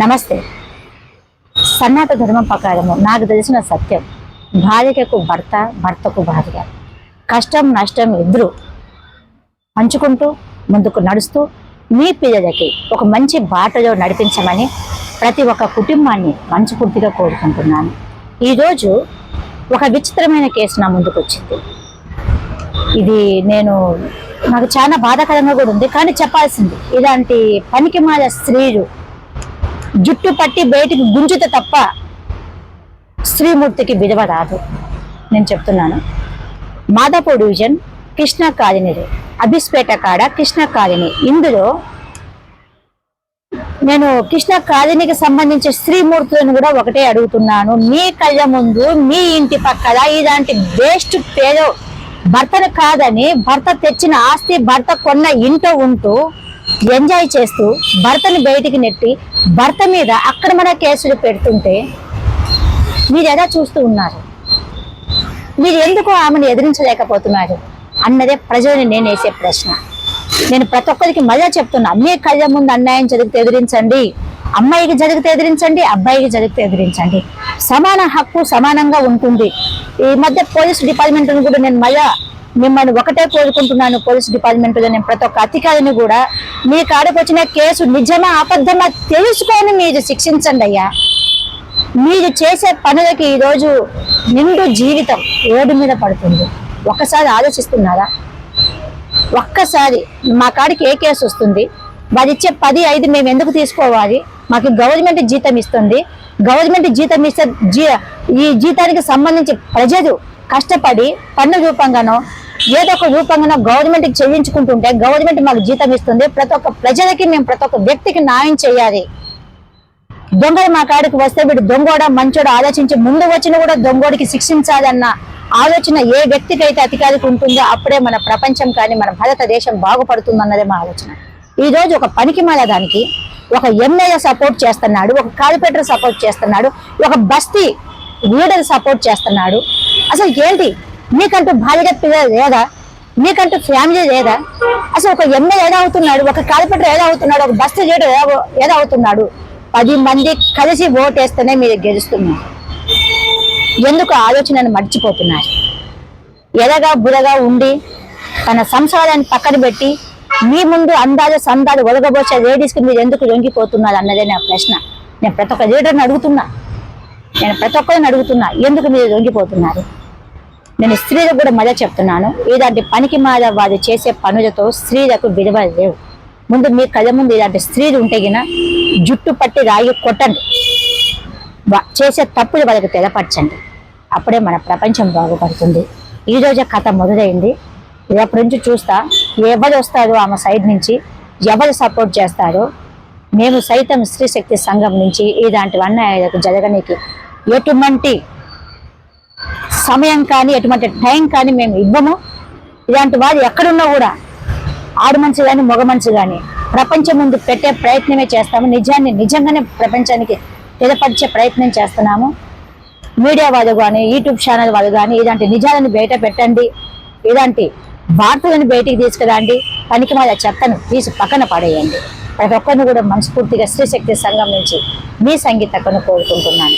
నమస్తే. సనాతన ధర్మం ప్రకారము నాకు తెలిసిన సత్యం, భార్యకు భర్త, భర్తకు భార్య, కష్టం నష్టం ఇద్దరు పంచుకుంటూ ముందుకు నడుస్తూ మీ పిల్లలకి ఒక మంచి బాటలో నడిపించమని ప్రతి ఒక్క కుటుంబాన్ని మనస్ఫూర్తిగా కోరుకుంటున్నాను. ఈరోజు ఒక విచిత్రమైన కేసు నా ముందుకు వచ్చింది. ఇది నాకు చాలా బాధాకరంగా కూడా ఉంది, కానీ చెప్పాల్సింది. ఇలాంటి పనికిమాల స్త్రీలు జుట్టు పట్టి బయటికి గుంజుతే తప్ప స్త్రీమూర్తికి విలువ రాదు. నేను చెప్తున్నాను. మాదాపూర్ డివిజన్ కృష్ణా కాలనీ, అబిస్పేట కాడ కృష్ణా కాలనీ. ఇందులో నేను కృష్ణా కాలనీకి సంబంధించిన స్త్రీమూర్తులను కూడా ఒకటే అడుగుతున్నాను. మీ కళ్ళ ముందు మీ ఇంటి పక్కల ఇలాంటి వేస్ట్ పేరు భర్తను కాదని భర్త తెచ్చిన ఆస్తి భర్త కొన్న ఇంట్లో ఉంటూ ఎంజాయ్ చేస్తూ భర్తని బయటికి నెట్టి భర్త మీద అక్రమణ కేసులు పెడుతుంటే మీరు ఎలా చూస్తూ ఉన్నారు? మీరు ఎందుకు ఆమెను ఎదిరించలేకపోతున్నారు అన్నదే ప్రజలని నేను వేసే ప్రశ్న. నేను ప్రతి ఒక్కరికి మళ్ళా చెప్తున్నా, మీ కళ్ళ ముందు అన్యాయం జరిగితే ఎదిరించండి, అమ్మాయికి జరిగితే ఎదిరించండి, అబ్బాయికి జరిగితే ఎదిరించండి. సమాన హక్కు సమానంగా ఉంటుంది. ఈ మధ్య పోలీస్ డిపార్ట్మెంట్ కూడా నేను మళ్ళా మిమ్మల్ని ఒకటే కోరుకుంటున్నాను. పోలీస్ డిపార్ట్మెంట్లో నేను ప్రతి ఒక్క అధికారిని కూడా మీ కాడకు వచ్చిన కేసు నిజమా అబద్ధమా తెలుసుకొని మీరు శిక్షించండి అయ్యా. మీరు చేసే పనులకి ఈరోజు నిండు జీవితం రోడ్డు మీద పడుతుంది. ఒక్కసారి ఆలోచిస్తున్నారా? ఒక్కసారి మా కాడికి ఏ కేసు వస్తుంది, వారు ఇచ్చే 10-5 మేము ఎందుకు తీసుకోవాలి? మాకు గవర్నమెంట్ జీతం ఇస్తుంది. గవర్నమెంట్ జీతం ఇస్తే ఈ జీతానికి సంబంధించి ప్రజలు కష్టపడి పన్ను రూపంగానో ఏదో ఒక రూపంగానో గవర్నమెంట్కి చెల్లించుకుంటుంటే గవర్నమెంట్ మాకు జీతం ఇస్తుంది. ప్రతి ఒక్క ప్రజలకి మేము ప్రతి ఒక్క వ్యక్తికి న్యాయం చేయాలి. దొంగలు మా కాడికి వస్తే వీడు దొంగోడా మంచోడా ఆలోచించి ముందు వచ్చిన కూడా దొంగోడికి శిక్షించాలన్న ఆలోచన ఏ వ్యక్తికి అయితే అధికారికి ఉంటుందో అప్పుడే మన ప్రపంచం కానీ మన భారతదేశం బాగుపడుతుంది అన్నదే మా ఆలోచన. ఈ రోజు ఒక పనికిమాల దానికి ఒక ఎమ్మెల్యే సపోర్ట్ చేస్తున్నాడు, ఒక కార్పొరేటర్ సపోర్ట్ చేస్తున్నాడు, ఒక బస్తీ లీడర్ సపోర్ట్ చేస్తున్నాడు. అసలు ఏంటి? మీకంటూ భార్య పిల్లలు లేదా? మీకంటూ ఫ్యామిలీ లేదా? అసలు ఒక ఎమ్మెల్యే ఎలా అవుతున్నాడు? ఒక కార్పొరేటర్ ఎలా అవుతున్నాడు? ఒక బస్తీ లీడర్ ఎలా అవుతున్నాడు? 10 మంది కలిసి ఓటేస్తేనే మీరు గెలుస్తున్నారు. ఎందుకు ఆలోచనను మర్చిపోతున్నారు? ఎదగా బురగా ఉండి తన సంసారాన్ని పక్కన పెట్టి మీ ముందు అందాలు సందాలు ఒలగబోసే లేడీస్కి మీరు ఎందుకు లొంగిపోతున్నారు అన్నదే నా ప్రశ్న. నేను ప్రతి ఒక్క లీడర్ని అడుగుతున్నా, నేను ప్రతి ఒక్కరిని అడుగుతున్నా, ఎందుకు మీరు లొంగిపోతున్నారు? నేను స్త్రీలకు కూడా మళ్ళీ చెప్తున్నాను, ఇలాంటి పనికి మాల వారు చేసే పనులతో స్త్రీలకు విలువ లేవు. ముందు మీ కళ్ళ ముందు ఇలాంటి స్త్రీలు ఉంటే గిన జుట్టు పట్టి రాయి కొట్టండి, చేసే తప్పులు వాళ్ళకి తెలపరచండి. అప్పుడే మన ప్రపంచం బాగుపడుతుంది. ఈరోజే కథ మొదలైంది. రేపటి నుంచి చూస్తా ఎవరు వస్తారో ఆమె సైడ్ నుంచి, ఎవరు సపోర్ట్ చేస్తారో. మేము సైతం స్త్రీ శక్తి సంఘం నుంచి ఇలాంటివన్నీ జరగడానికి ఎటువంటి సమయం కానీ ఎటువంటి టైం కానీ మేము ఇవ్వము. ఇలాంటి వారు ఎక్కడున్నా కూడా ఆడు మనిషి కానీ మగ మనిషి కానీ ప్రపంచం ముందు పెట్టే ప్రయత్నమే చేస్తాము. నిజాన్ని నిజంగానే ప్రపంచానికి తెలియపరిచే ప్రయత్నం చేస్తున్నాము. మీడియా వాళ్ళు కానీ యూట్యూబ్ ఛానల్ వాళ్ళు కానీ ఇలాంటి నిజాలను బయట పెట్టండి, ఇలాంటి వార్తలను బయటికి తీసుకురండి. పనికిమాల చెత్తను తీసి పక్కన పడేయండి. ప్రతి ఒక్కరిని కూడా మనస్ఫూర్తిగా స్త్రీ శక్తి సంఘం నుంచి మీ సంగీతను కోరుకుంటున్నాను.